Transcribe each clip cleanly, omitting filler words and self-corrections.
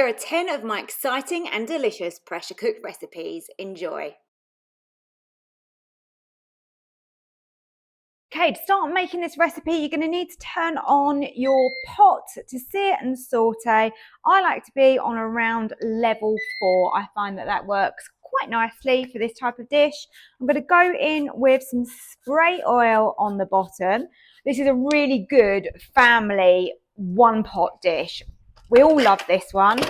Here are 10 of my exciting and delicious pressure cooked recipes. Enjoy. Okay, to start making this recipe, you're going to need to turn on your pot to sear and saute. I like to be on around level 4. I find that works quite nicely for this type of dish. I'm going to go in with some spray oil on the bottom. This is a really good family one-pot dish. We all love this one.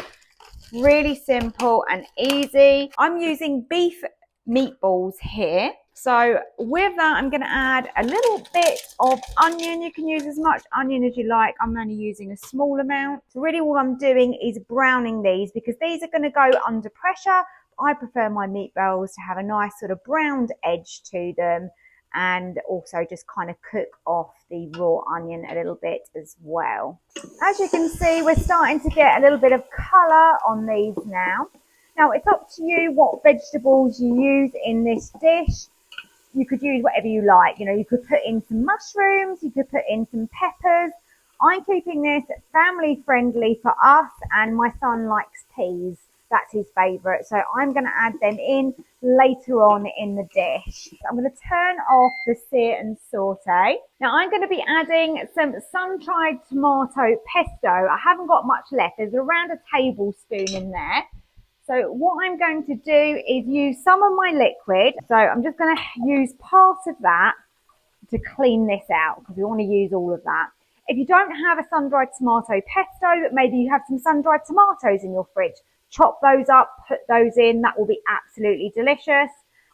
Really simple and easy. I'm using beef meatballs here. So with that, I'm going to add a little bit of onion. You can use as much onion as you like. I'm only using a small amount. So really all I'm doing is browning these because these are going to go under pressure. I prefer my meatballs to have a nice sort of browned edge to them and also just kind of cook off the raw onion a little bit as well. As you can see, we're starting to get a little bit of colour on these now. Now it's up to you what vegetables you use in this dish. You could use whatever you like. You know, you could put in some mushrooms, you could put in some peppers. I'm keeping this family friendly for us, and my son likes peas. That's his favourite. So I'm going to add them in later on in the dish. I'm going to turn off the sear and saute. Now I'm going to be adding some sun-dried tomato pesto. I haven't got much left. There's around a tablespoon in there. So what I'm going to do is use some of my liquid. So I'm just going to use part of that to clean this out because we want to use all of that. If you don't have a sun-dried tomato pesto, but maybe you have some sun-dried tomatoes in your fridge, chop those up, put those in. That will be absolutely delicious.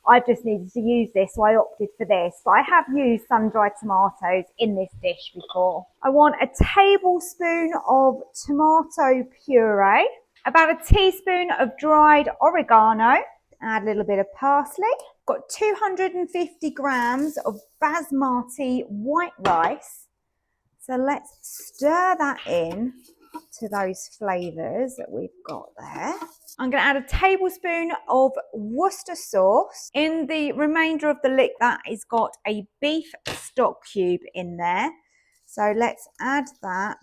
I've just needed to use this, so I opted for this. But I have used sun-dried tomatoes in this dish before. I want a tablespoon of tomato puree. About a teaspoon of dried oregano, add a little bit of parsley. Got 250 grams of basmati white rice. So let's stir that in to those flavours that we've got there. I'm going to add a tablespoon of Worcester sauce. In the remainder of the lick, that has got a beef stock cube in there. So let's add that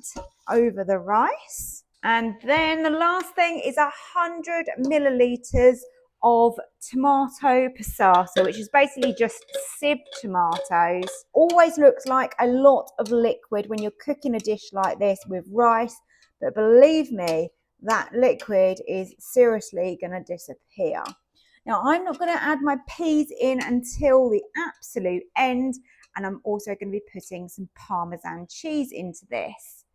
over the rice. And then the last thing is 100 millilitres of tomato passata, which is basically just sieved tomatoes. Always looks like a lot of liquid when you're cooking a dish like this with rice, but believe me, that liquid is seriously going to disappear. Now, I'm not going to add my peas in until the absolute end, and I'm also going to be putting some Parmesan cheese into this.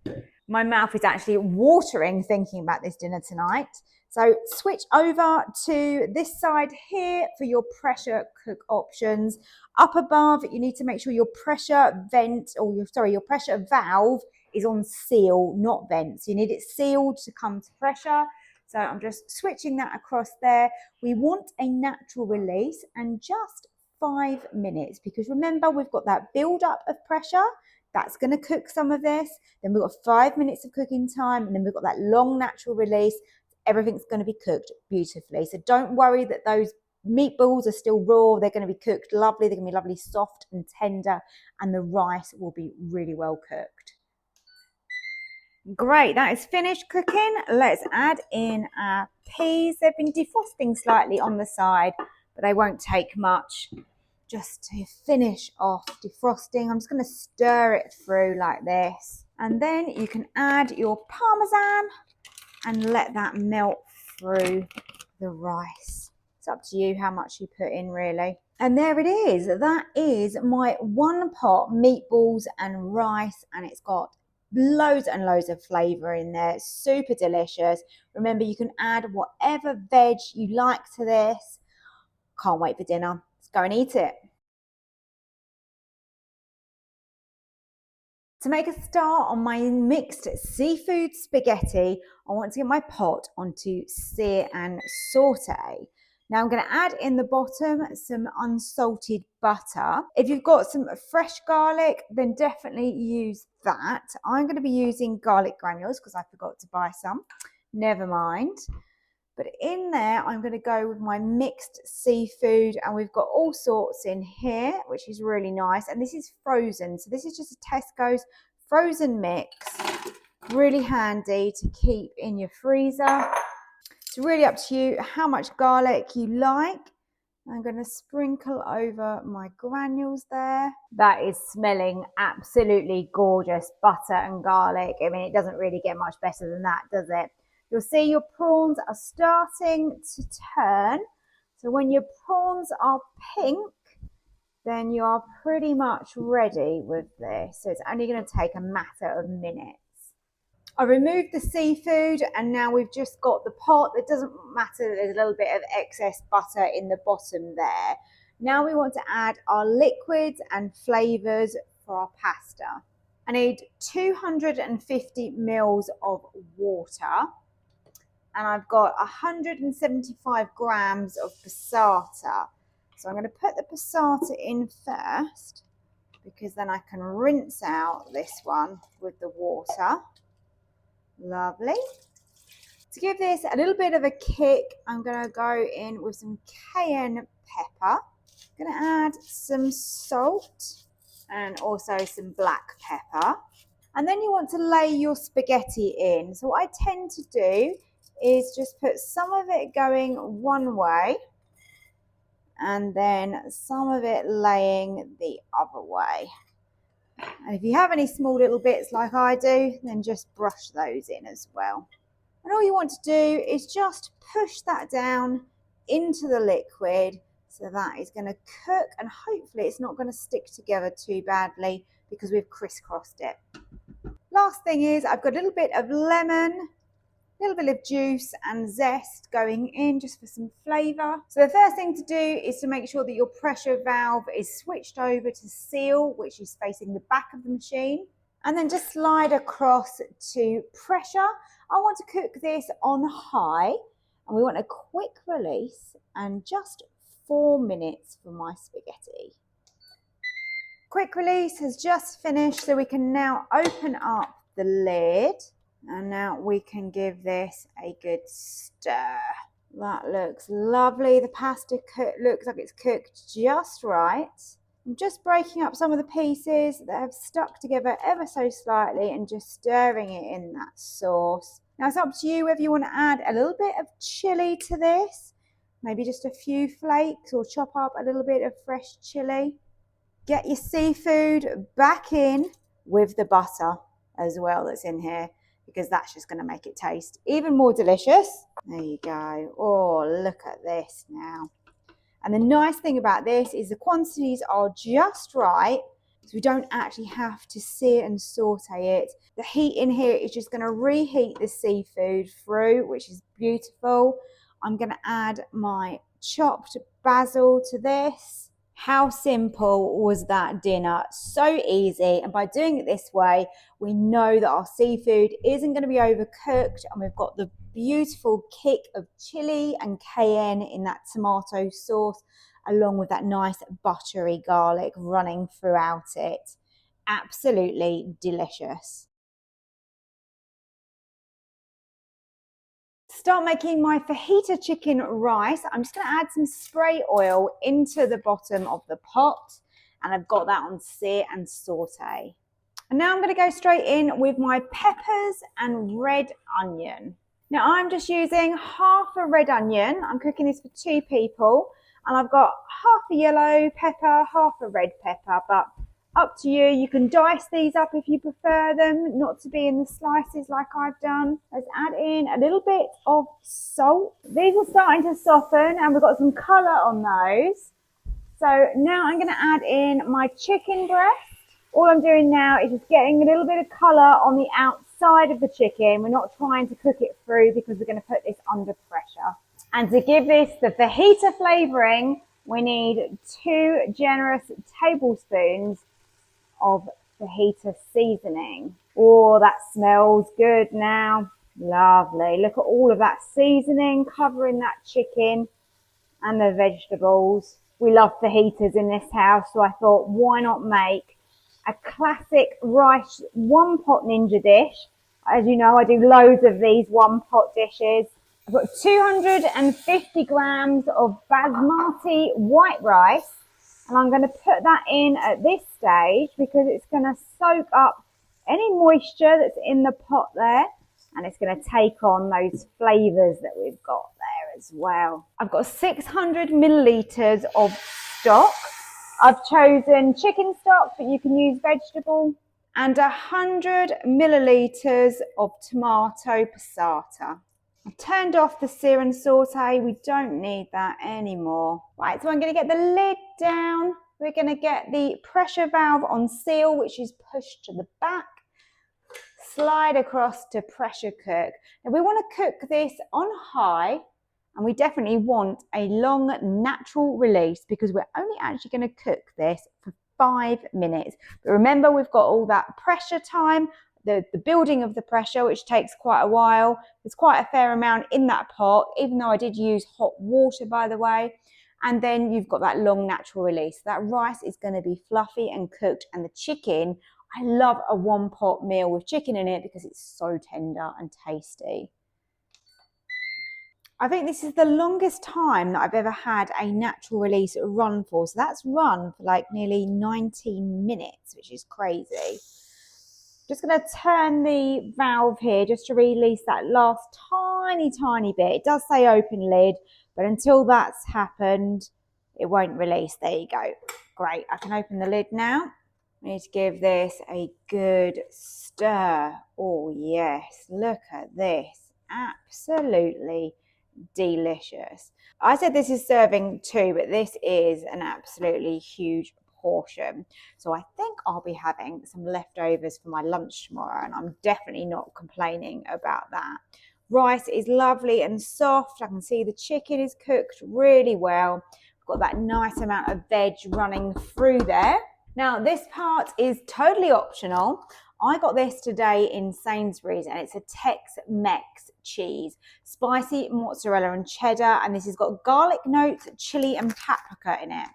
My mouth is actually watering thinking about this dinner tonight. So switch over to this side here for your pressure cook options. Up above, you need to make sure your pressure vent, or your pressure valve is on seal, not vent. So you need it sealed to come to pressure. So I'm just switching that across there. We want a natural release and just 5 minutes, because remember, we've got that build up of pressure. That's going to cook some of this. Then we've got 5 minutes of cooking time, and then we've got that long natural release. Everything's going to be cooked beautifully. So don't worry that those meatballs are still raw. They're going to be cooked lovely. They're going to be lovely soft and tender, and the rice will be really well cooked. Great, that is finished cooking. Let's add in our peas. They've been defrosting slightly on the side, but they won't take much. Just to finish off defrosting, I'm just going to stir it through like this. And then you can add your Parmesan and let that melt through the rice. It's up to you how much you put in, really. And there it is. That is my one pot meatballs and rice, and it's got loads and loads of flavour in there. It's super delicious. Remember, you can add whatever veg you like to this. Can't wait for dinner. Let's go and eat it. To make a start on my mixed seafood spaghetti, I want to get my pot onto sear and saute. Now I'm going to add in the bottom some unsalted butter. If you've got some fresh garlic, then definitely use that. I'm going to be using garlic granules because I forgot to buy some. Never mind. But in there, I'm going to go with my mixed seafood, and we've got all sorts in here, which is really nice. And this is frozen. So this is just a Tesco's frozen mix. Really handy to keep in your freezer. It's really up to you how much garlic you like. I'm going to sprinkle over my granules there. That is smelling absolutely gorgeous, butter and garlic. I mean, it doesn't really get much better than that, does it? You'll see your prawns are starting to turn. So when your prawns are pink, then you are pretty much ready with this. So it's only going to take a matter of minutes. I removed the seafood and now we've just got the pot. It doesn't matter that there's a little bit of excess butter in the bottom there. Now we want to add our liquids and flavours for our pasta. I need 250 mils of water and I've got 175 grams of passata. So I'm going to put the passata in first because then I can rinse out this one with the water. Lovely. To give this a little bit of a kick, I'm going to go in with some cayenne pepper. I'm going to add some salt and also some black pepper. And then you want to lay your spaghetti in. So what I tend to do is just put some of it going one way and then some of it laying the other way. And if you have any small little bits like I do, then just brush those in as well. And all you want to do is just push that down into the liquid so that is going to cook and hopefully it's not going to stick together too badly because we've crisscrossed it. Last thing is I've got a little bit of lemon, a little bit of juice and zest going in just for some flavour. So the first thing to do is to make sure that your pressure valve is switched over to seal, which is facing the back of the machine. And then just slide across to pressure. I want to cook this on high and we want a quick release and just 4 minutes for my spaghetti. Quick release has just finished, so we can now open up the lid and now we can give this a good stir. That looks lovely. The pasta looks like it's cooked just right. I'm just breaking up some of the pieces that have stuck together ever so slightly and just stirring it in that sauce. Now it's up to you whether you want to add a little bit of chili to this, maybe just a few flakes, or chop up a little bit of fresh chili. Get your seafood back in with the butter as well that's in here, because that's just going to make it taste even more delicious. There you go. Oh, look at this now. And the nice thing about this is the quantities are just right, so we don't actually have to sear and saute it. The heat in here is just going to reheat the seafood through, which is beautiful. I'm going to add my chopped basil to this. How simple was that dinner? So easy. And by doing it this way, we know that our seafood isn't going to be overcooked and we've got the beautiful kick of chili and cayenne in that tomato sauce, along with that nice buttery garlic running throughout it. Absolutely delicious. Start making my fajita chicken rice. I'm just going to add some spray oil into the bottom of the pot, and I've got that on sear and saute. And now I'm going to go straight in with my peppers and red onion. Now I'm just using half a red onion. I'm cooking this for 2 people, and I've got half a yellow pepper, half a red pepper, but up to you. You can dice these up if you prefer them not to be in the slices like I've done. Let's add in a little bit of salt. These are starting to soften and we've got some colour on those. So now I'm going to add in my chicken breast. All I'm doing now is just getting a little bit of colour on the outside of the chicken. We're not trying to cook it through because we're going to put this under pressure. And to give this the fajita flavouring, we need 2 generous tablespoons of fajita seasoning. Oh, that smells good now. Lovely. Look at all of that seasoning covering that chicken and the vegetables. We love fajitas in this house, so I thought, why not make a classic rice one-pot ninja dish? As you know, I do loads of these one-pot dishes. I've got 250 grams of basmati white rice, and I'm going to put that in at this stage because it's going to soak up any moisture that's in the pot there, and it's going to take on those flavours that we've got there as well. I've got 600 millilitres of stock. I've chosen chicken stock, but you can use vegetable, and 100 millilitres of tomato passata. I've turned off the sear and saute. We don't need that anymore. Right, so I'm going to get the lid down. We're going to get the pressure valve on seal, which is pushed to the back. Slide across to pressure cook. Now we want to cook this on high, and we definitely want a long natural release because we're only actually going to cook this for 5 minutes. But remember, we've got all that pressure time, the building of the pressure, which takes quite a while. There's quite a fair amount in that pot, even though I did use hot water, by the way. And then you've got that long natural release. That rice is going to be fluffy and cooked, and the chicken, I love a one pot meal with chicken in it because it's so tender and tasty. I think this is the longest time that I've ever had a natural release run for. So that's run for like nearly 19 minutes, which is crazy. Just going to turn the valve here just to release that last tiny bit. It does say open lid, but until that's happened, it won't release. There you go. Great. I can open the lid now. I need to give this a good stir. Oh yes, look at this. Absolutely delicious. I said this is serving 2, but this is an absolutely huge portion. So I think I'll be having some leftovers for my lunch tomorrow, and I'm definitely not complaining about that. Rice is lovely and soft. I can see the chicken is cooked really well. I've got that nice amount of veg running through there. Now this part is totally optional. I got this today in Sainsbury's, and it's a Tex-Mex cheese, spicy mozzarella and cheddar, and this has got garlic notes, chili and paprika in it.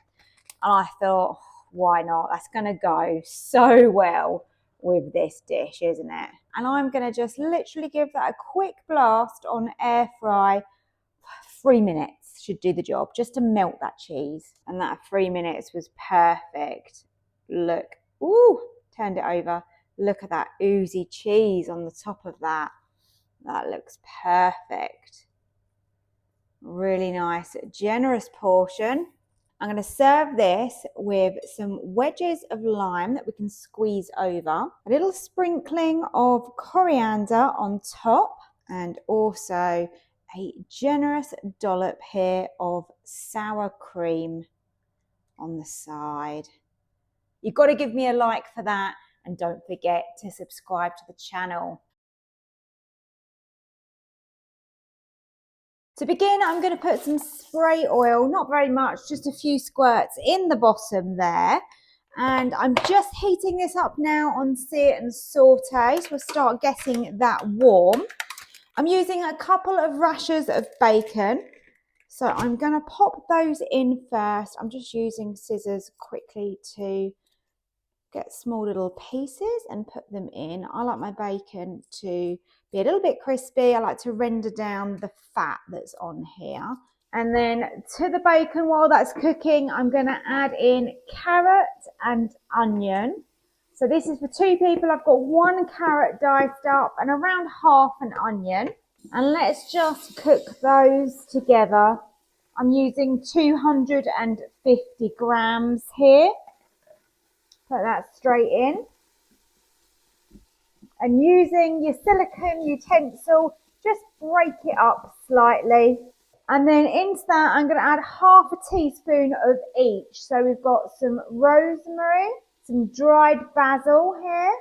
And I thought, why not? That's going to go so well with this dish, isn't it? And I'm going to just literally give that a quick blast on air fry. 3 minutes should do the job, just to melt that cheese. And that 3 minutes was perfect. Look, ooh, turned it over. Look at that oozy cheese on the top of that. That looks perfect. Really nice, generous portion. I'm going to serve this with some wedges of lime that we can squeeze over. A little sprinkling of coriander on top, and also a generous dollop here of sour cream on the side. You've got to give me a like for that, and don't forget to subscribe to the channel. To begin, I'm going to put some spray oil, not very much, just a few squirts in the bottom there. And I'm just heating this up now on sear and saute, so we'll start getting that warm. I'm using a couple of rashers of bacon, so I'm going to pop those in first. I'm just using scissors quickly to get small little pieces and put them in. I like my bacon to be a little bit crispy. I like to render down the fat that's on here. And then to the bacon, while that's cooking, I'm going to add in carrot and onion. So this is for 2 people. I've got 1 carrot diced up and around half an onion. And let's just cook those together. I'm using 250 grams here. Put that straight in. And using your silicone utensil, just break it up slightly. And then into that, I'm going to add half a teaspoon of each. So we've got some rosemary, some dried basil here.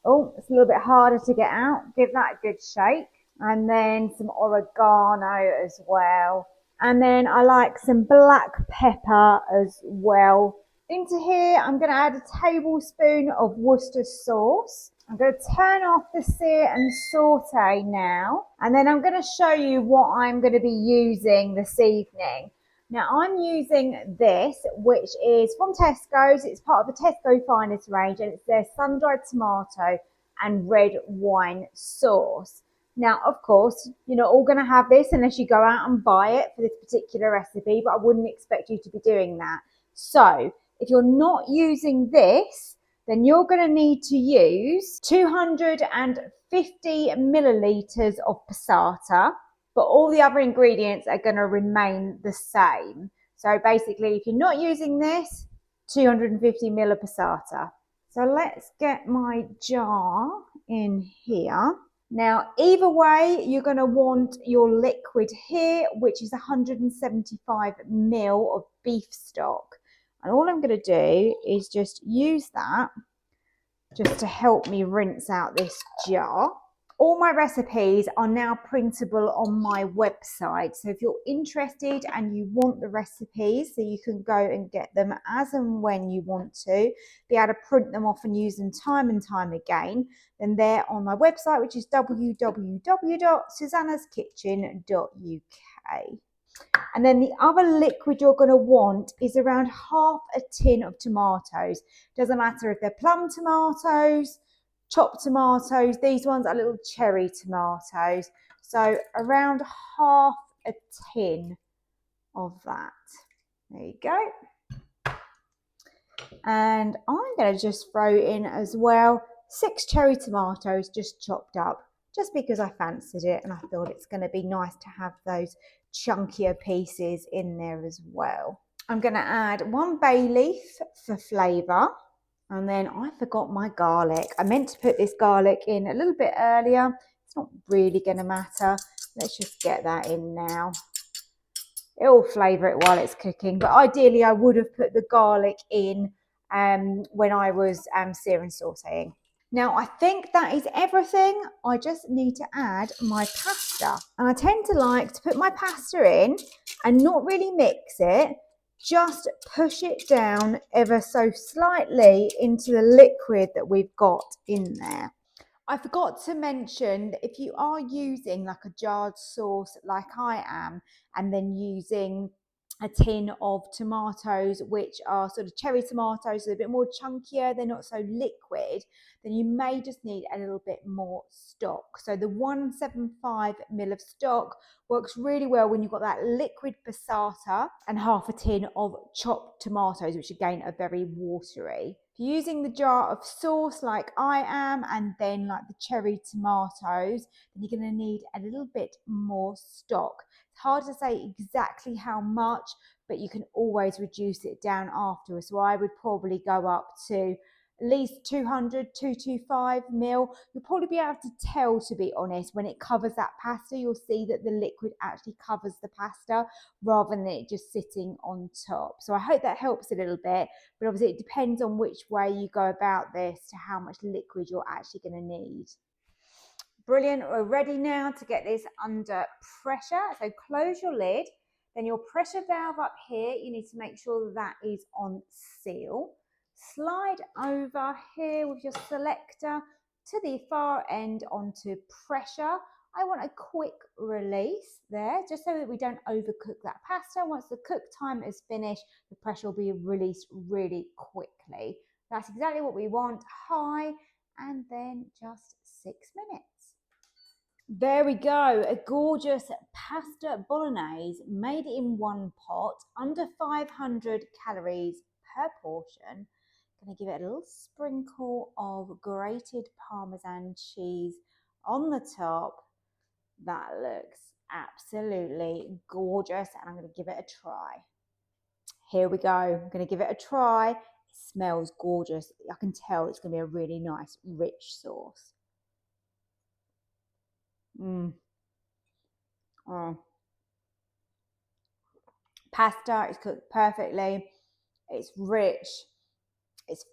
Oh, it's a little bit harder to get out. Give that a good shake. And then some oregano as well. And then I like some black pepper as well. Into here, I'm going to add a tablespoon of Worcester sauce. I'm going to turn off the sear and saute now. And then I'm going to show you what I'm going to be using this evening. Now, I'm using this, which is from Tesco's. It's part of the Tesco Finest range, and it's their sun-dried tomato and red wine sauce. Now, of course, you're not all going to have this unless you go out and buy it for this particular recipe, but I wouldn't expect you to be doing that. So, if you're not using this, then you're going to need to use 250 millilitres of passata, but all the other ingredients are going to remain the same. So basically, if you're not using this, 250 ml of passata. So let's get my jar in here. Now, either way, you're going to want your liquid here, which is 175 ml of beef stock. And all I'm going to do is just use that just to help me rinse out this jar. All my recipes are now printable on my website. So if you're interested and you want the recipes, so you can go and get them as and when you want to, be able to print them off and use them time and time again, then they're on my website, which is www.susannaskitchen.uk. And then the other liquid you're going to want is around half a tin of tomatoes. Doesn't matter if they're plum tomatoes, chopped tomatoes, these ones are little cherry tomatoes. So around half a tin of that. There you go. And I'm going to just throw in as well 6 cherry tomatoes just chopped up, just because I fancied it and I thought it's going to be nice to have those chunkier pieces in there as well. I'm going to add 1 bay leaf for flavour. And then I forgot my garlic. I meant to put this garlic in a little bit earlier. It's not really going to matter. Let's just get that in now. It'll flavour it while it's cooking. But ideally, I would have put the garlic in when I was searing sauteing. Now, I think that is everything. I just need to add my pasta. And I tend to like to put my pasta in and not really mix it. Just push it down ever so slightly into the liquid that we've got in there. I forgot to mention that if you are using like a jarred sauce like I am, and then using a tin of tomatoes, which are sort of cherry tomatoes, so a bit more chunkier, they're not so liquid, then you may just need a little bit more stock. So the 175 ml of stock works really well when you've got that liquid passata and half a tin of chopped tomatoes, which again are very watery. If you're using the jar of sauce like I am, and then like the cherry tomatoes, then you're going to need a little bit more stock. It's hard to say exactly how much, but you can always reduce it down afterwards. So I would probably go up to at least 225 ml. You'll probably be able to tell, to be honest, when it covers that pasta, you'll see that the liquid actually covers the pasta rather than it just sitting on top. So I hope that helps a little bit, but obviously it depends on which way you go about this to how much liquid you're actually going to need. Brilliant, we're ready now to get this under pressure. So close your lid, then your pressure valve up here, you need to make sure that is on seal. Slide over here with your selector to the far end onto pressure. I want a quick release there, just so that we don't overcook that pasta. Once the cook time is finished, the pressure will be released really quickly. That's exactly what we want, high, and then just 6 minutes. There we go, a gorgeous pasta bolognese made in one pot, under 500 calories per portion. Going to give it a little sprinkle of grated Parmesan cheese on the top. That looks absolutely gorgeous, and I'm going to give it a try. Here we go, I'm going to give it a try. It smells gorgeous. I can tell it's going to be a really nice, rich sauce. Pasta is cooked perfectly. It's rich. It's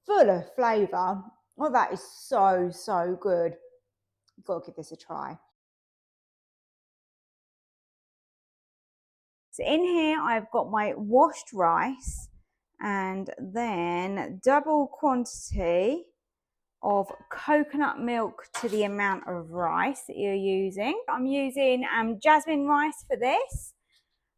full of flavour. Oh, that is so, so good. You've got to give this a try. So in here, I've got my washed rice and then double quantity of coconut milk to the amount of rice that you're using. I'm using jasmine rice for this.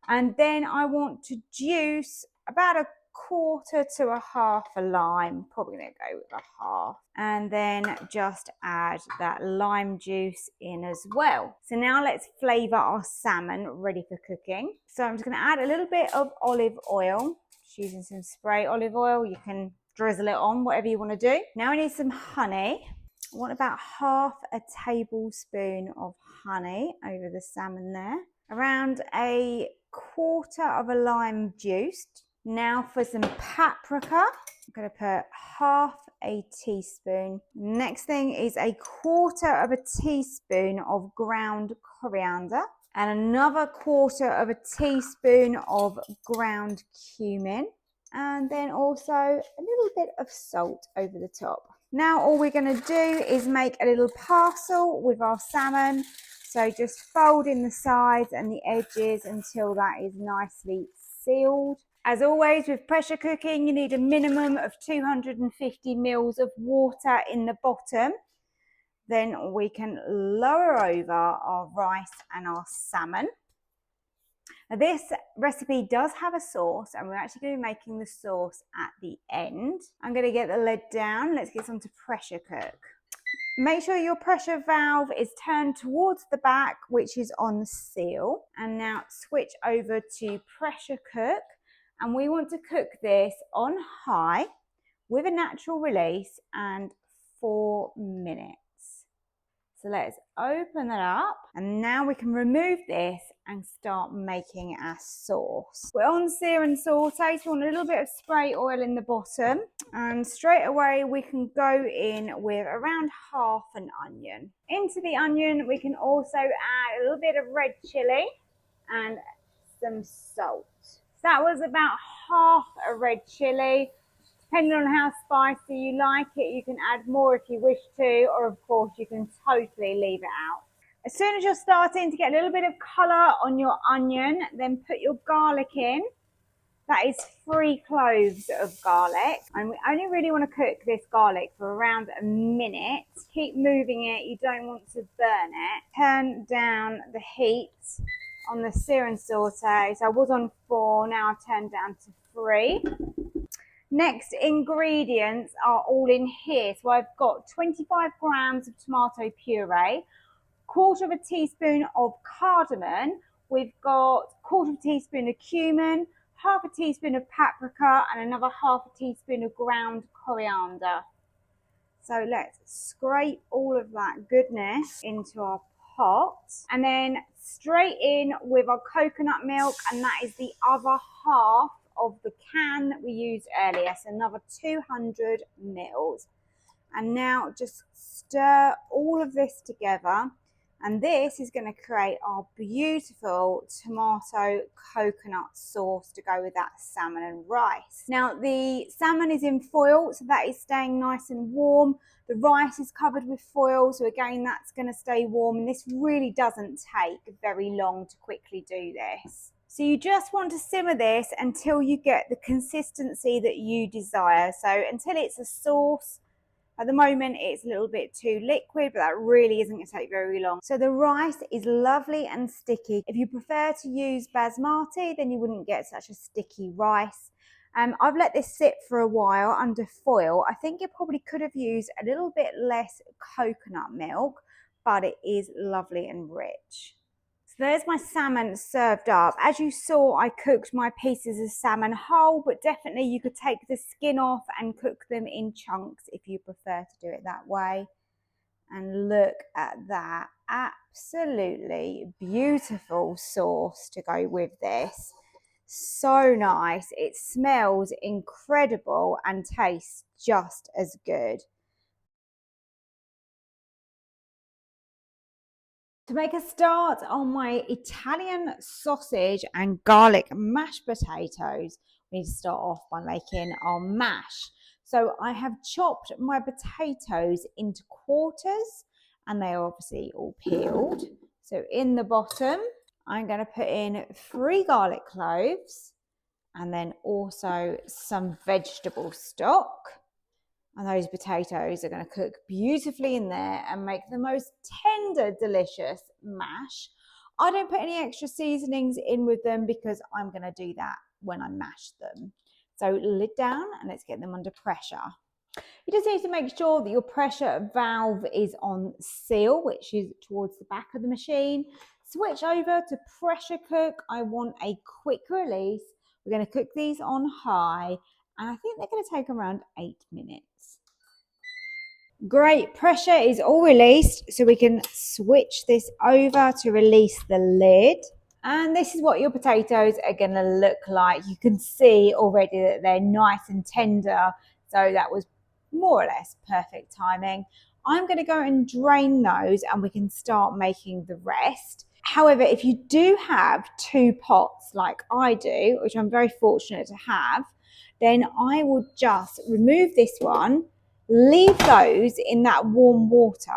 And then I want to juice about 1/4 to 1/2 a lime. Probably going to go with 1/2. And then just add that lime juice in as well. So now let's flavour our salmon ready for cooking. So I'm just going to add a little bit of olive oil. Just using some spray olive oil. You can drizzle it on, whatever you want to do. Now I need some honey. I want about half a tablespoon of honey over the salmon there. Around a quarter of a lime juiced. Now for some paprika. I'm going to put half a teaspoon. Next thing is a quarter of a teaspoon of ground coriander. And another quarter of a teaspoon of ground cumin. And then also a little bit of salt over the top. Now all we're going to do is make a little parcel with our salmon. So just fold in the sides and the edges until that is nicely sealed. As always with pressure cooking, you need a minimum of 250 ml of water in the bottom. Then we can lower over our rice and our salmon. Now this recipe does have a sauce, and we're actually going to be making the sauce at the end. I'm going to get the lid down. Let's get some to pressure cook. Make sure your pressure valve is turned towards the back, which is on seal. And now switch over to pressure cook. And we want to cook this on high with a natural release and 4 minutes. So let's open that up, and now we can remove this and start making our sauce. We're on sear and saute, so we want a little bit of spray oil in the bottom, and straight away we can go in with around half an onion. Into the onion we can also add a little bit of red chilli and some salt. So that was about half a red chilli. Depending on how spicy you like it, you can add more if you wish to, or of course you can totally leave it out. As soon as you're starting to get a little bit of colour on your onion, then put your garlic in. That is 3 cloves of garlic, and we only really want to cook this garlic for around a minute. Keep moving it, you don't want to burn it. Turn down the heat on the sear and saute. So I was on 4, now I've turned down to 3. Next ingredients are all in here. So I've got 25 grams of tomato puree, quarter of a teaspoon of cardamom, we've got quarter of a teaspoon of cumin, half a teaspoon of paprika, and another half a teaspoon of ground coriander. So let's scrape all of that goodness into our pot, and then straight in with our coconut milk, and that is the other half of the can that we used earlier, so another 200 ml. And now just stir all of this together, and this is going to create our beautiful tomato coconut sauce to go with that salmon and rice. Now the salmon is in foil, so that is staying nice and warm. The rice is covered with foil, so again that's going to stay warm, and this really doesn't take very long to quickly do this. So you just want to simmer this until you get the consistency that you desire. So until it's a sauce. At the moment it's a little bit too liquid, but that really isn't going to take very long. So the rice is lovely and sticky. If you prefer to use basmati, then you wouldn't get such a sticky rice. I've let this sit for a while under foil. I think you probably could have used a little bit less coconut milk, but it is lovely and rich. So there's my salmon served up. As you saw, I cooked my pieces of salmon whole, but definitely you could take the skin off and cook them in chunks if you prefer to do it that way. And look at that absolutely beautiful sauce to go with this. So nice. It smells incredible and tastes just as good. To make a start on my Italian sausage and garlic mashed potatoes, we need to start off by making our mash. So I have chopped my potatoes into quarters, and they are obviously all peeled. So in the bottom, I'm going to put in 3 garlic cloves, and then also some vegetable stock. And those potatoes are going to cook beautifully in there and make the most tender, delicious mash. I don't put any extra seasonings in with them because I'm going to do that when I mash them. So lid down, and let's get them under pressure. You just need to make sure that your pressure valve is on seal, which is towards the back of the machine. Switch over to pressure cook. I want a quick release. We're going to cook these on high, and I think they're going to take around 8 minutes. Great, pressure is all released, so we can switch this over to release the lid. And this is what your potatoes are going to look like. You can see already that they're nice and tender, so that was more or less perfect timing. I'm going to go and drain those and we can start making the rest. However, if you do have 2 pots like I do, which I'm very fortunate to have, then I would just remove this one, leave those in that warm water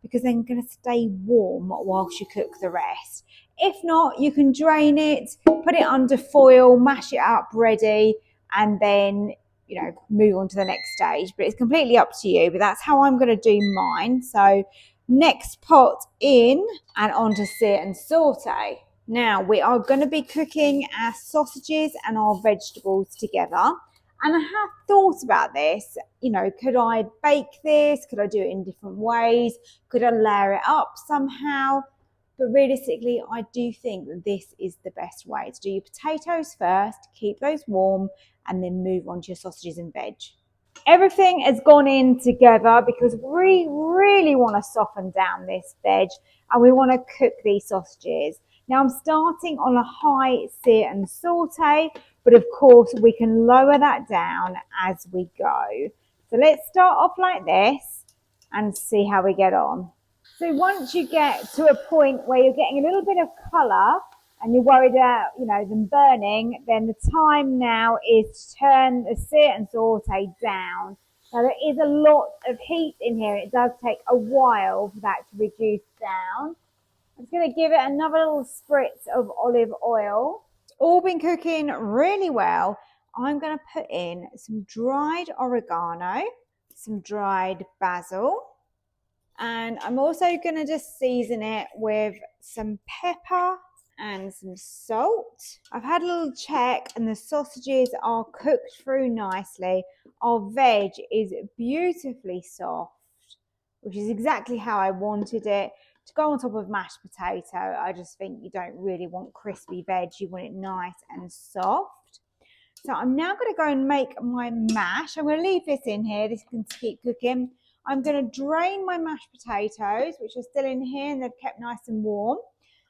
because they're going to stay warm whilst you cook the rest. If not, you can drain it, put it under foil, mash it up ready, and then, you know, move on to the next stage. But it's completely up to you, but that's how I'm going to do mine. So next pot in and on to sear and saute. Now we are going to be cooking our sausages and our vegetables together. And I have thought about this, you know, could I bake this? Could I do it in different ways? Could I layer it up somehow? But realistically, I do think that this is the best way to do your potatoes first, keep those warm, and then move on to your sausages and veg. Everything has gone in together because we really want to soften down this veg and we want to cook these sausages. Now I'm starting on a high sear and saute, but of course we can lower that down as we go. So let's start off like this and see how we get on. So once you get to a point where you're getting a little bit of colour and you're worried about, you know, them burning, then the time now is to turn the sear and saute down. Now there is a lot of heat in here. It does take a while for that to reduce down. I'm just going to give it another little spritz of olive oil. It's all been cooking really well. I'm going to put in some dried oregano, some dried basil, and I'm also going to just season it with some pepper and some salt. I've had a little check and the sausages are cooked through nicely. Our veg is beautifully soft, which is exactly how I wanted it. To go on top of mashed potato, I just think you don't really want crispy veg. You want it nice and soft. So I'm now going to go and make my mash. I'm going to leave this in here. This can keep cooking. I'm going to drain my mashed potatoes, which are still in here and they've kept nice and warm.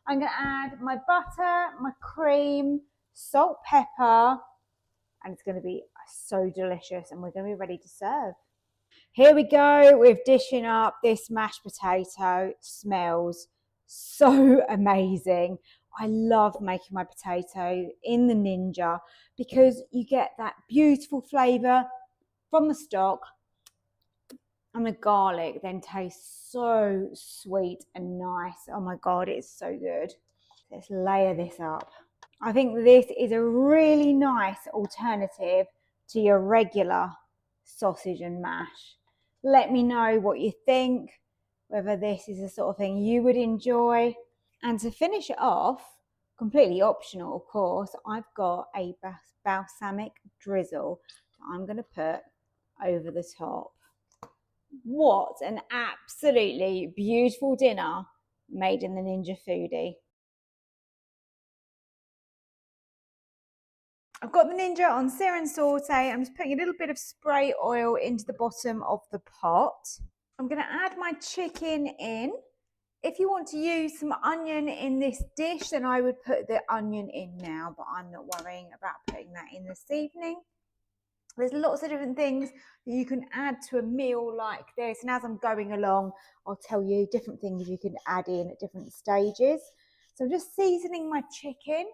I'm going to add my butter, my cream, salt, pepper, and it's going to be so delicious and we're going to be ready to serve. Here we go with dishing up this mashed potato. It smells so amazing. I love making my potato in the Ninja because you get that beautiful flavour from the stock and the garlic then tastes so sweet and nice. Oh my God, it's so good. Let's layer this up. I think this is a really nice alternative to your regular sausage and mash. Let me know what you think, whether this is the sort of thing you would enjoy. And to finish it off, completely optional of course, I've got a balsamic drizzle that I'm going to put over the top. What an absolutely beautiful dinner made in the Ninja Foodi. I've got the Ninja on sear and saute. I'm just putting a little bit of spray oil into the bottom of the pot. I'm going to add my chicken in. If you want to use some onion in this dish, then I would put the onion in now, but I'm not worrying about putting that in this evening. There's lots of different things that you can add to a meal like this. And as I'm going along, I'll tell you different things you can add in at different stages. So I'm just seasoning my chicken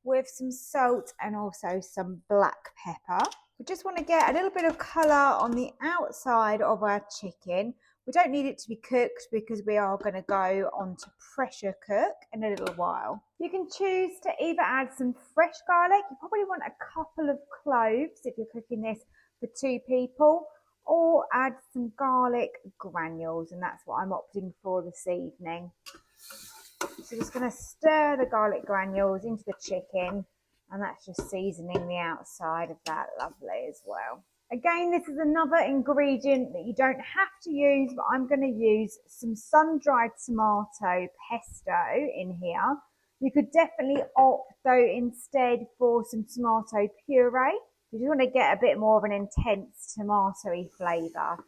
with some salt and also some black pepper. We just want to get a little bit of colour on the outside of our chicken. We don't need it to be cooked because we are going to go on to pressure cook in a little while. You can choose to either add some fresh garlic. You probably want a couple of cloves if you're cooking this for 2 people, or add some garlic granules, and that's what I'm opting for this evening. So just going to stir the garlic granules into the chicken, and that's just seasoning the outside of that lovely as well. Again, this is another ingredient that you don't have to use, but I'm going to use some sun-dried tomato pesto in here. You could definitely opt though instead for some tomato puree. You just want to get a bit more of an intense tomatoey flavour.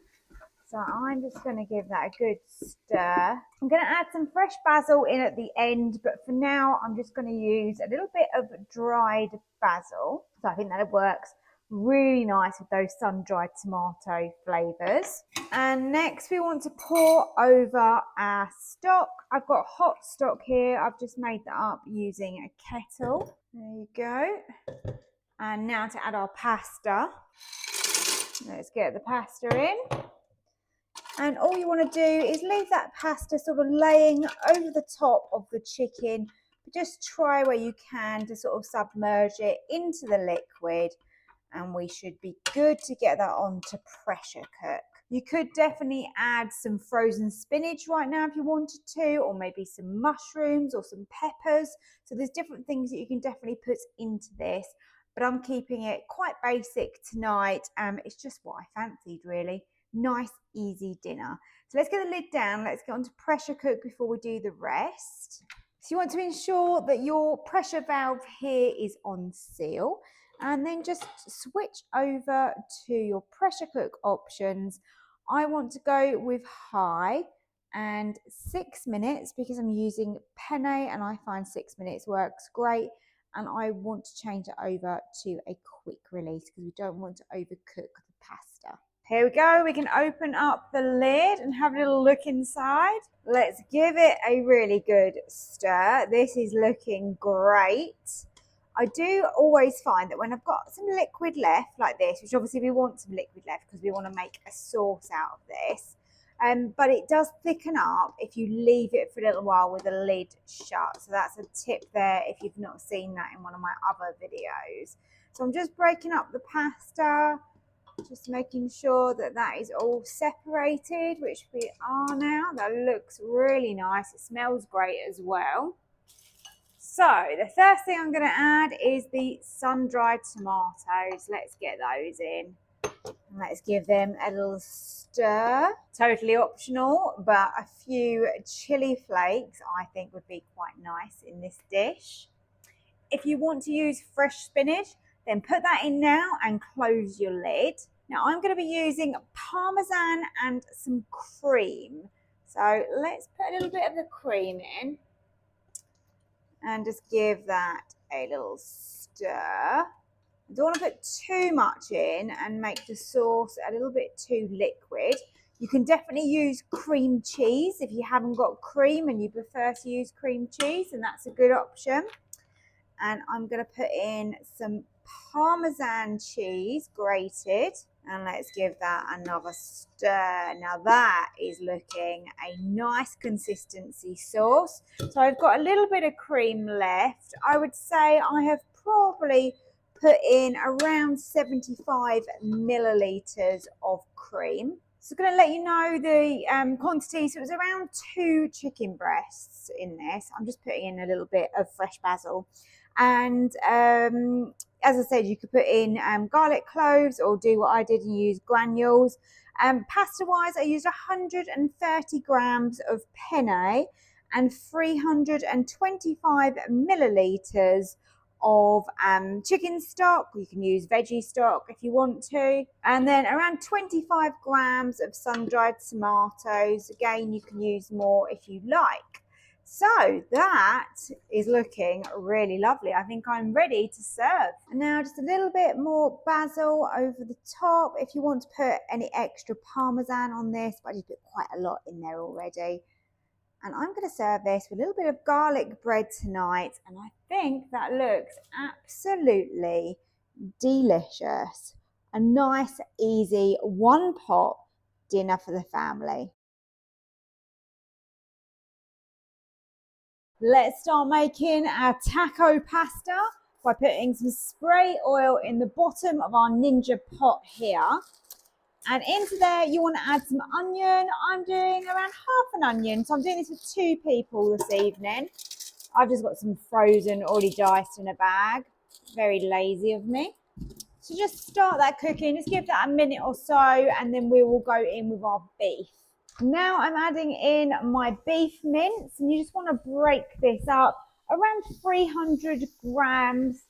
So I'm just going to give that a good stir. I'm going to add some fresh basil in at the end, but for now I'm just going to use a little bit of dried basil. So I think that works really nice with those sun-dried tomato flavours. And next we want to pour over our stock. I've got hot stock here. I've just made that up using a kettle. There you go. And now to add our pasta. Let's get the pasta in. And all you want to do is leave that pasta sort of laying over the top of the chicken. Just try where you can to sort of submerge it into the liquid, and we should be good to get that on to pressure cook. You could definitely add some frozen spinach right now if you wanted to, or maybe some mushrooms or some peppers. So there's different things that you can definitely put into this, but I'm keeping it quite basic tonight. It's just what I fancied, really. Nice, easy dinner. So let's get the lid down. Let's get on to pressure cook before we do the rest. So you want to ensure that your pressure valve here is on seal, and then just switch over to your pressure cook options. I want to go with high and 6 minutes because I'm using penne and I find 6 minutes works great. And I want to change it over to a quick release because we don't want to overcook the pasta. Here we go, we can open up the lid and have a little look inside. Let's give it a really good stir. This is looking great. I do always find that when I've got some liquid left like this, which obviously we want some liquid left because we want to make a sauce out of this, but it does thicken up if you leave it for a little while with the lid shut. So that's a tip there if you've not seen that in one of my other videos. So I'm just breaking up the pasta, just making sure that that is all separated, which we are now. That looks really nice. It smells great as well. So the first thing I'm going to add is the sun-dried tomatoes. Let's get those in. Let's give them a little stir. Totally optional, but a few chili flakes I think would be quite nice in this dish. If you want to use fresh spinach, then put that in now and close your lid. Now I'm going to be using parmesan and some cream. So let's put a little bit of the cream in and just give that a little stir. I don't want to put too much in and make the sauce a little bit too liquid. You can definitely use cream cheese if you haven't got cream and you prefer to use cream cheese, and that's a good option. And I'm going to put in some Parmesan cheese grated, and let's give that another stir. Now that is looking a nice consistency sauce. So I've got a little bit of cream left. I would say I have probably put in around 75 millilitres of cream. So I'm going to let you know the quantity. So it was around 2 chicken breasts in this. I'm just putting in a little bit of fresh basil. And as I said, you could put in garlic cloves or do what I did and use granules. Pasta-wise, I used 130 grams of penne and 325 millilitres of chicken stock. You can use veggie stock if you want to, and then around 25 grams of sun-dried tomatoes. Again, you can use more if you like. So that is looking really lovely. I think I'm ready to serve. And now just a little bit more basil over the top if you want to put any extra parmesan on this, but I just put quite a lot in there already. And I'm going to serve this with a little bit of garlic bread tonight, and I think that looks absolutely delicious. A nice, easy, one-pot dinner for the family. Let's start making our taco pasta by putting some spray oil in the bottom of our Ninja pot here. And into there, you want to add some onion. I'm doing around half an onion. So I'm doing this for 2 people this evening. I've just got some frozen, already diced in a bag. Very lazy of me. So just start that cooking. Just give that a minute or so, and then we will go in with our beef. Now I'm adding in my beef mince, and you just want to break this up around 300 grams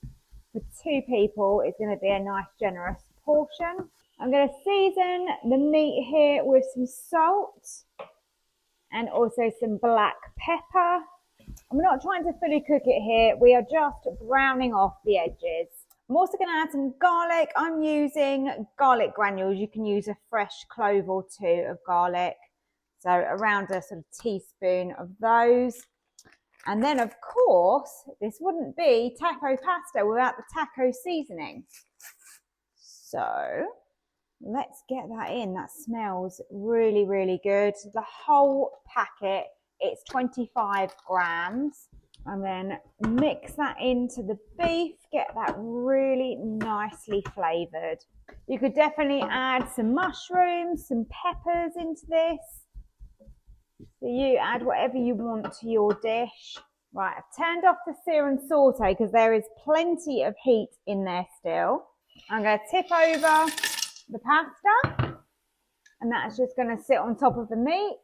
For 2 people, it's going to be a nice generous portion. I'm going to season the meat here with some salt and also some black pepper. I'm not trying to fully cook it here. We are just browning off the edges. I'm also going to add some garlic. I'm using garlic granules. You can use a fresh clove or 2 of garlic. So around a sort of teaspoon of those. And then, of course, this wouldn't be taco pasta without the taco seasoning. So let's get that in. That smells really, really good. The whole packet, it's 25 grams. And then mix that into the beef, get that really nicely flavored. You could definitely add some mushrooms, some peppers into this. So you add whatever you want to your dish. Right, I've turned off the sear and saute because there is plenty of heat in there still. I'm going to tip over the pasta, and that's just going to sit on top of the meat.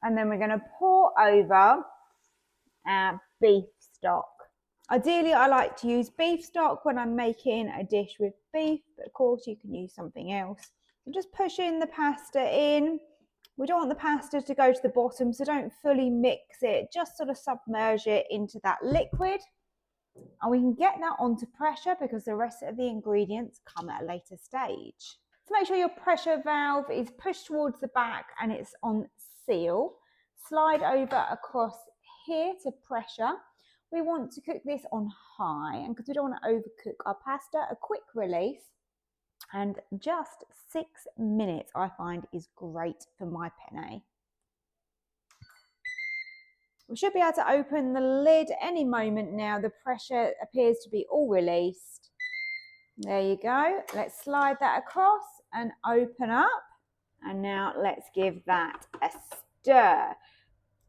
And then we're going to pour over our beef stock. Ideally, I like to use beef stock when I'm making a dish with beef, but of course you can use something else. So just pushing the pasta in. We don't want the pasta to go to the bottom, so don't fully mix it. Just sort of submerge it into that liquid. And we can get that onto pressure because the rest of the ingredients come at a later stage. So make sure your pressure valve is pushed towards the back and it's on seal. Slide over across here to pressure. We want to cook this on high, and because we don't want to overcook our pasta, a quick release. And just 6 minutes I find is great for my penne. We should be able to open the lid any moment now. The pressure appears to be all released. There you go. Let's slide that across and open up. And now let's give that a stir.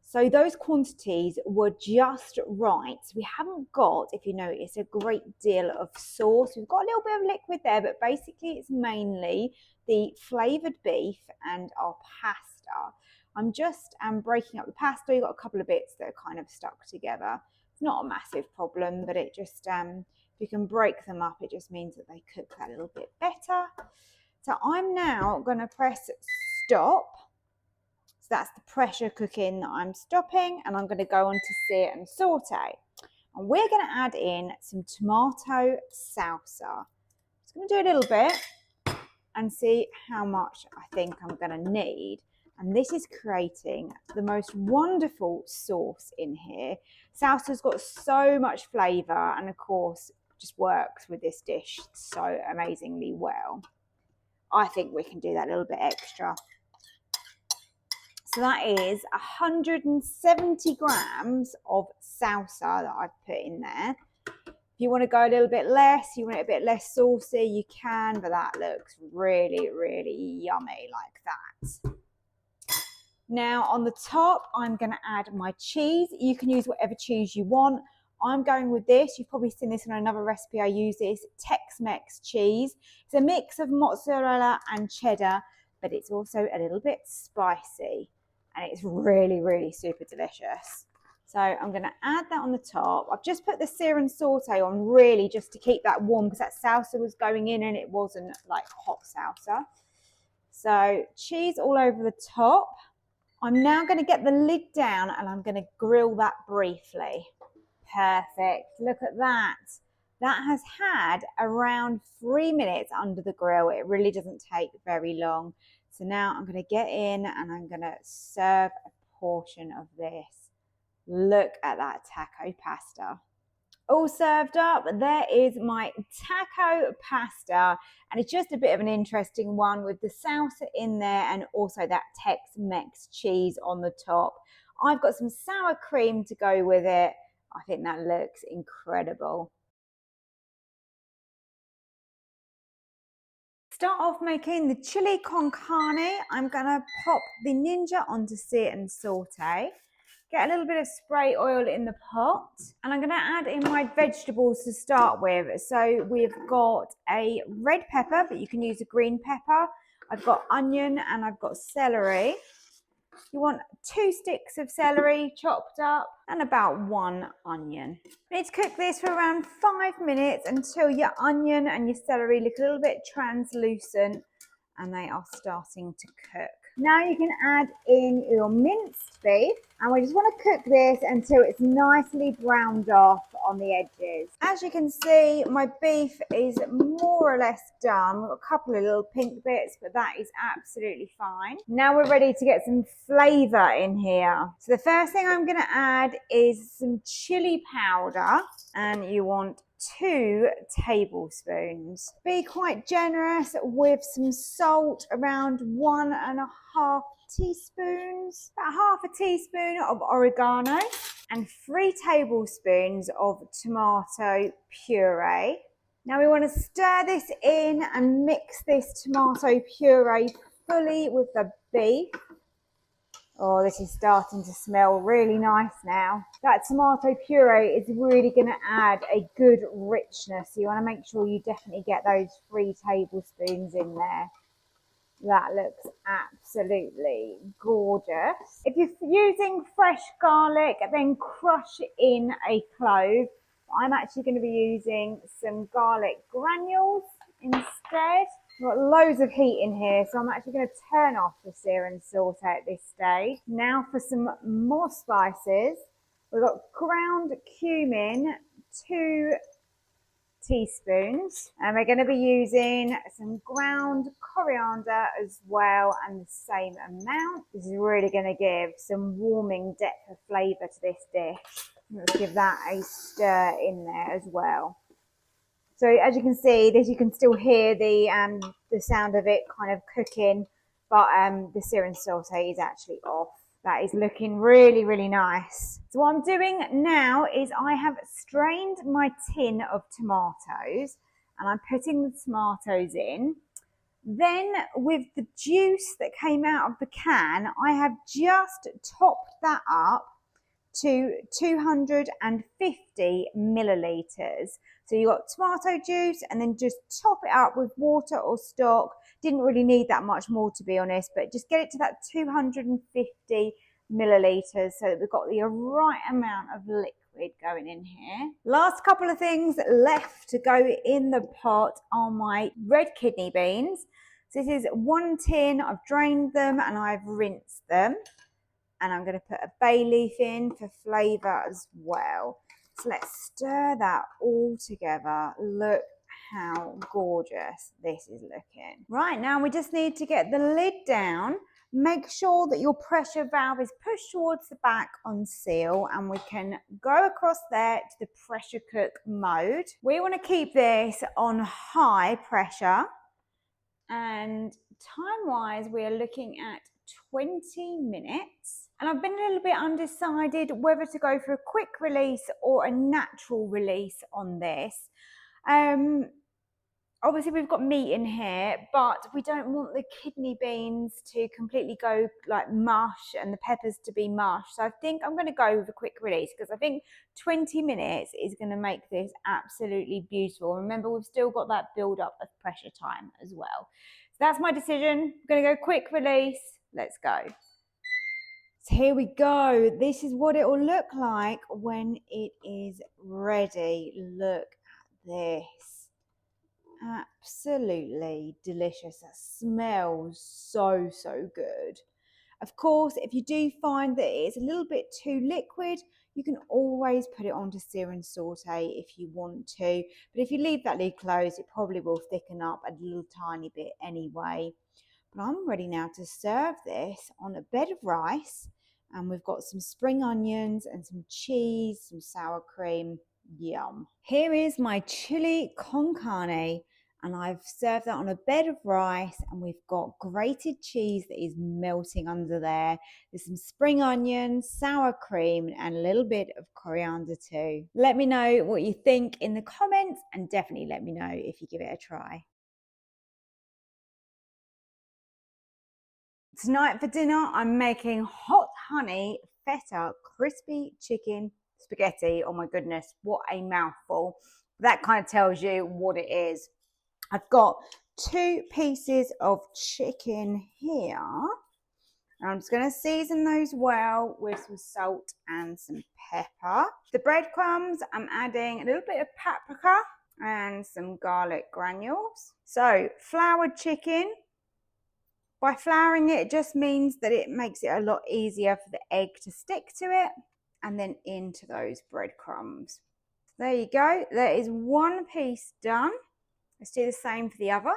So those quantities were just right. We haven't got, if you notice, a great deal of sauce. We've got a little bit of liquid there, but basically it's mainly the flavoured beef and our pasta. I'm just breaking up the pasta. You've got a couple of bits that are kind of stuck together. It's not a massive problem, but it just, if you can break them up, it just means that they cook a little bit better. So I'm now going to press stop. So that's the pressure cooking that I'm stopping, and I'm going to go on to sear and saute. And we're going to add in some tomato salsa. Just going to do a little bit and see how much I think I'm going to need. And this is creating the most wonderful sauce in here. Salsa's got so much flavour and, of course, just works with this dish so amazingly well. I think we can do that a little bit extra. So that is 170 grams of salsa that I've put in there. If you want to go a little bit less, you want it a bit less saucy, you can, but that looks really, really yummy like that. Now on the top, I'm going to add my cheese. You can use whatever cheese you want. I'm going with this. You've probably seen this in another recipe. I use this Tex-Mex cheese. It's a mix of mozzarella and cheddar, but it's also a little bit spicy. And it's really, really super delicious. So I'm going to add that on the top. I've just put the sear and saute on really just to keep that warm because that salsa was going in and it wasn't like hot salsa. So cheese all over the top. I'm now going to get the lid down and I'm going to grill that briefly. Perfect. Look at that. That has had around 3 minutes under the grill. It really doesn't take very long. So now I'm going to get in and I'm going to serve a portion of this. Look at that taco pasta. All served up. There is my taco pasta. And it's just a bit of an interesting one with the salsa in there and also that Tex-Mex cheese on the top. I've got some sour cream to go with it. I think that looks incredible. Start off making the chili con carne. I'm going to pop the Ninja onto sear and saute. Get a little bit of spray oil in the pot. And I'm going to add in my vegetables to start with. So we've got a red pepper, but you can use a green pepper. I've got onion and I've got celery. You want 2 sticks of celery chopped up and about 1 onion. You need to cook this for around 5 minutes until your onion and your celery look a little bit translucent and they are starting to cook. Now you can add in your minced beef, and we just want to cook this until it's nicely browned off on the edges. As you can see, my beef is more or less done. We've got a couple of little pink bits, but that is absolutely fine. Now we're ready to get some flavour in here. So the first thing I'm going to add is some chilli powder, and you want 2 tablespoons. Be quite generous with some salt, around 1.5 teaspoons, about half a teaspoon of oregano, and 3 tablespoons of tomato puree. Now we want to stir this in and mix this tomato puree fully with the beef. Oh, this is starting to smell really nice now. That tomato puree is really going to add a good richness. So you want to make sure you definitely get those 3 tablespoons in there. That looks absolutely gorgeous. If you're using fresh garlic, then crush in a clove. I'm actually going to be using some garlic granules instead. We've got loads of heat in here, so I'm actually going to turn off the sear and saute at this stage. Now for some more spices. We've got ground cumin, 2 teaspoons, and we're going to be using some ground coriander as well, and the same amount. This is really going to give some warming depth of flavour to this dish. Let's give that a stir in there as well. So as you can see, this, you can still hear the sound of it kind of cooking, but the sear and saute is actually off. That is looking really, really nice. So what I'm doing now is I have strained my tin of tomatoes and I'm putting the tomatoes in. Then with the juice that came out of the can, I have just topped that up to 250 millilitres. So you got tomato juice and then just top it up with water or stock. Didn't really need that much more, to be honest, but just get it to that 250 millilitres so that we've got the right amount of liquid going in here. Last couple of things left to go in the pot are my red kidney beans. So this is 1 tin, I've drained them and I've rinsed them. And I'm going to put a bay leaf in for flavour as well. So let's stir that all together. Look how gorgeous this is looking. Right, now we just need to get the lid down. Make sure that your pressure valve is pushed towards the back on seal, and we can go across there to the pressure cook mode. We want to keep this on high pressure, and time-wise we are looking at 20 minutes. And I've been a little bit undecided whether to go for a quick release or a natural release on this. Obviously we've got meat in here, but we don't want the kidney beans to completely go like mush and the peppers to be mush. So I think I'm going to go with a quick release because I think 20 minutes is going to make this absolutely beautiful. Remember, we've still got that build up of pressure time as well. So that's my decision. I'm going to go quick release. Let's go. So here we go. This is what it will look like when it is ready. Look at this. Absolutely delicious. That smells so, so good. Of course, if you do find that it's a little bit too liquid, you can always put it onto sear and saute if you want to. But if you leave that lid closed, it probably will thicken up a little tiny bit anyway. But I'm ready now to serve this on a bed of rice. And we've got some spring onions and some cheese, some sour cream. Yum. Here is my chili con carne, and I've served that on a bed of rice, and we've got grated cheese that is melting under there. There's some spring onions, sour cream, and a little bit of coriander too. Let me know what you think in the comments, and definitely let me know if you give it a try. Tonight for dinner, I'm making hot honey feta crispy chicken spaghetti. Oh my goodness, what a mouthful. That kind of tells you what it is. I've got 2 pieces of chicken here. And I'm just going to season those well with some salt and some pepper. The breadcrumbs, I'm adding a little bit of paprika and some garlic granules. So floured chicken. By flouring it, it just means that it makes it a lot easier for the egg to stick to it and then into those breadcrumbs. There you go. There is one piece done. Let's do the same for the other.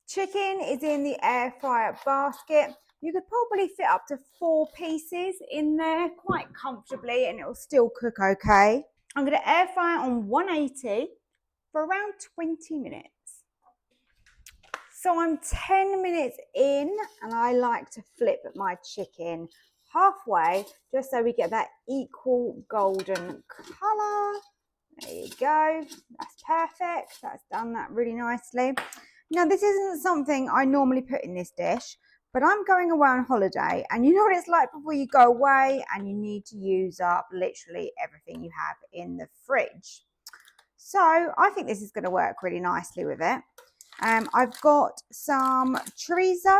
Chicken is in the air fryer basket. You could probably fit up to 4 pieces in there quite comfortably and it will still cook okay. I'm going to air fry it on 180 for around 20 minutes. So I'm 10 minutes in and I like to flip my chicken halfway just so we get that equal golden colour. There you go, that's perfect. That's done that really nicely. Now this isn't something I normally put in this dish, but I'm going away on holiday and you know what it's like before you go away and you need to use up literally everything you have in the fridge. So I think this is going to work really nicely with it. I've got some chorizo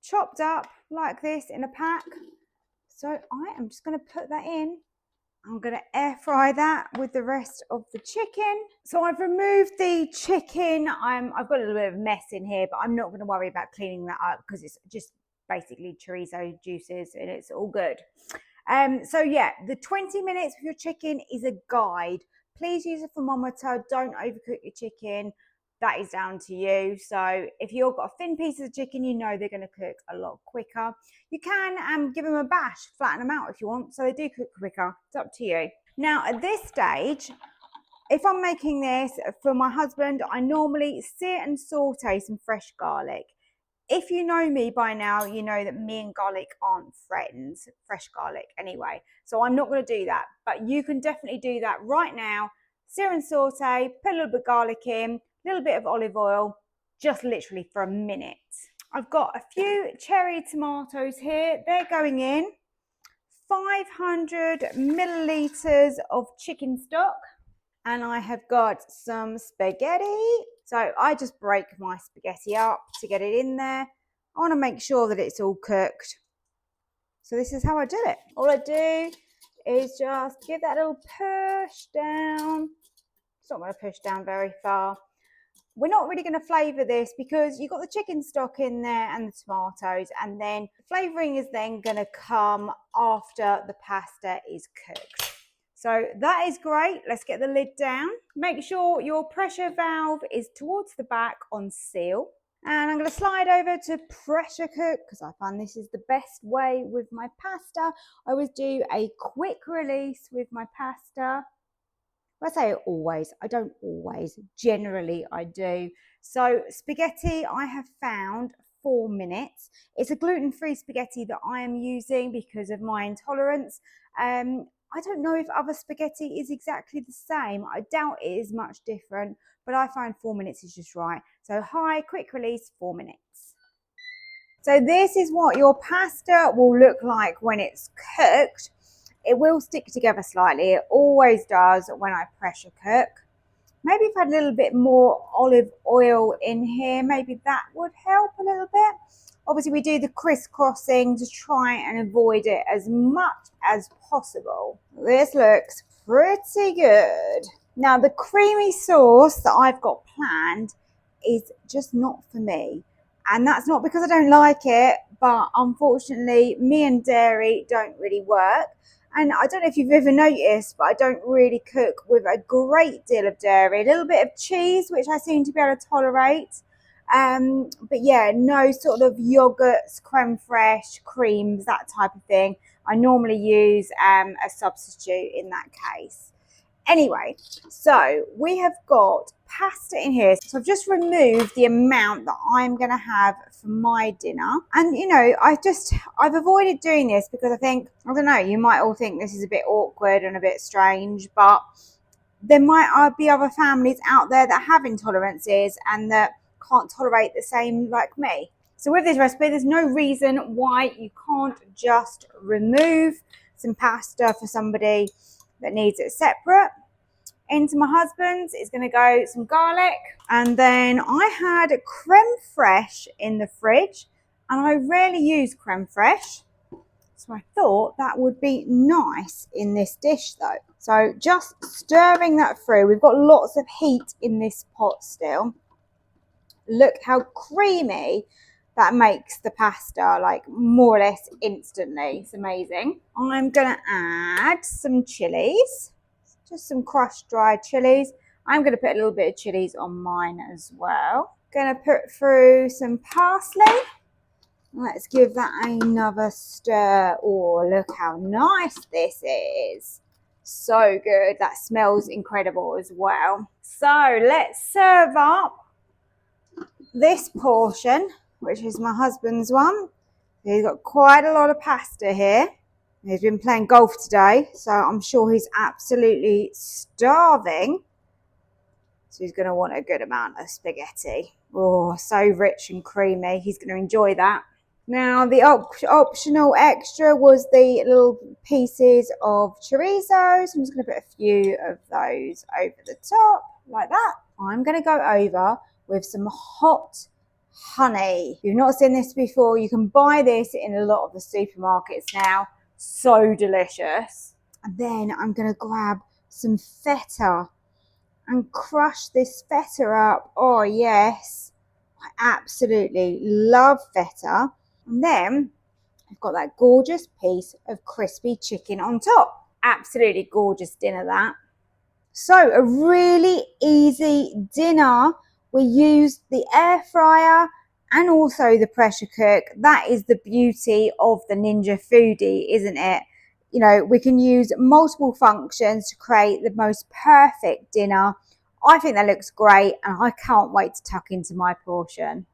chopped up like this in a pack. So I am just going to put that in. I'm going to air fry that with the rest of the chicken. So I've removed the chicken. I've got a little bit of a mess in here, but I'm not going to worry about cleaning that up because it's just basically chorizo juices and it's all good. So yeah, the 20 minutes with your chicken is a guide. Please use a thermometer. Don't overcook your chicken. That is down to you. So if you've got thin pieces of chicken, you know they're going to cook a lot quicker. You can give them a bash, flatten them out if you want, so they do cook quicker. It's up to you. Now at this stage, if I'm making this for my husband, I normally sear and saute some fresh garlic. If you know me by now, you know that me and garlic aren't friends, fresh garlic anyway. So I'm not going to do that, but you can definitely do that right now. Sear and saute, put a little bit of garlic in, a little bit of olive oil, just literally for a minute. I've got a few cherry tomatoes here. They're going in. 500 millilitres of chicken stock. And I have got some spaghetti. So I just break my spaghetti up to get it in there. I want to make sure that it's all cooked. So this is how I do it. All I do is just give that little push down. It's not going to push down very far. We're not really going to flavour this because you've got the chicken stock in there and the tomatoes, and then flavouring is then going to come after the pasta is cooked. So that is great. Let's get the lid down. Make sure your pressure valve is towards the back on seal. And I'm going to slide over to pressure cook because I find this is the best way with my pasta. I always do a quick release with my pasta. I say always, I don't always, generally I do. So spaghetti, I have found 4 minutes. It's a gluten-free spaghetti that I am using because of my intolerance. I don't know if other spaghetti is exactly the same. I doubt it is much different, but I find 4 minutes is just right. So high, quick release, 4 minutes. So this is what your pasta will look like when it's cooked. It will stick together slightly. It always does when I pressure cook. Maybe if I had a little bit more olive oil in here, maybe that would help a little bit. Obviously, we do the crisscrossing to try and avoid it as much as possible. This looks pretty good. Now, the creamy sauce that I've got planned is just not for me. And that's not because I don't like it, but unfortunately, me and dairy don't really work. And I don't know if you've ever noticed, but I don't really cook with a great deal of dairy. A little bit of cheese, which I seem to be able to tolerate. But yeah, no sort of yogurts, creme fraiche, creams, that type of thing. I normally use a substitute in that case. Anyway, so we have got pasta in here. So I've just removed the amount that I'm going to have for my dinner. And, you know, I've avoided doing this because I think, I don't know, you might all think this is a bit awkward and a bit strange, but there might be other families out there that have intolerances and that can't tolerate the same like me. So with this recipe, there's no reason why you can't just remove some pasta for somebody that needs it separate. Into my husband's is going to go some garlic, and then I had creme fraiche in the fridge And I rarely use creme fraiche, so I thought that would be nice in this dish though. So just stirring that through. We've got lots of heat in this pot still. Look how creamy that makes the pasta, like more or less instantly. It's amazing. I'm gonna add some chilies, just some crushed dried chilies. I'm gonna put a little bit of chilies on mine as well. Gonna put through some parsley. Let's give that another stir. Oh, look how nice this is. So good. That smells incredible as well. So let's serve up this portion, which is my husband's one. He's got quite a lot of pasta here. He's been playing golf today, so I'm sure he's absolutely starving. So he's going to want a good amount of spaghetti. Oh, so rich and creamy. He's going to enjoy that. Now, the optional extra was the little pieces of chorizo. So I'm just going to put a few of those over the top, like that. I'm going to go over with some hot honey. If you've not seen this before, you can buy this in a lot of the supermarkets now. So delicious. And then I'm going to grab some feta and crush this feta up. Oh yes, I absolutely love feta. And then I've got that gorgeous piece of crispy chicken on top. Absolutely gorgeous dinner that. So a really easy dinner. We used the air fryer and also the pressure cook. That is the beauty of the Ninja Foodi, isn't it? You know, we can use multiple functions to create the most perfect dinner. I think that looks great and I can't wait to tuck into my portion.